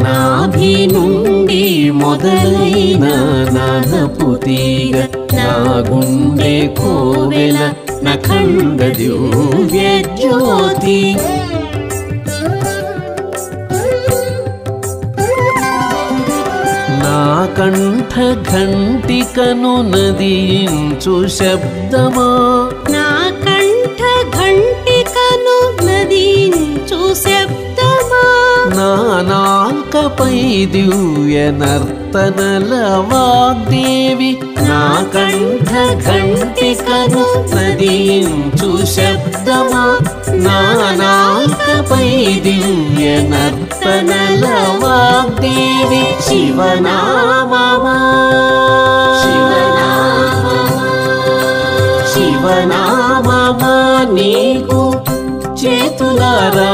నాభి నుండి మొదలైన నాదపు తీగ నా గుండె కోవెల నఖండ దివ్య జ్యోతి నా కంఠ ఘంటికను నదించు శబ్దమా నా కంఠ ఘంటికను నదించు శబ్దమా నా నాల్కపై దివ్య నర్తనల వాగ్దేవి నా కంఠ ఘంటికను నదించు శబ్దమా నా నాల్కపై దివ్య నర్తనల వాగ్దేవి శివనామమా శివనామమా నీకు చేతులారా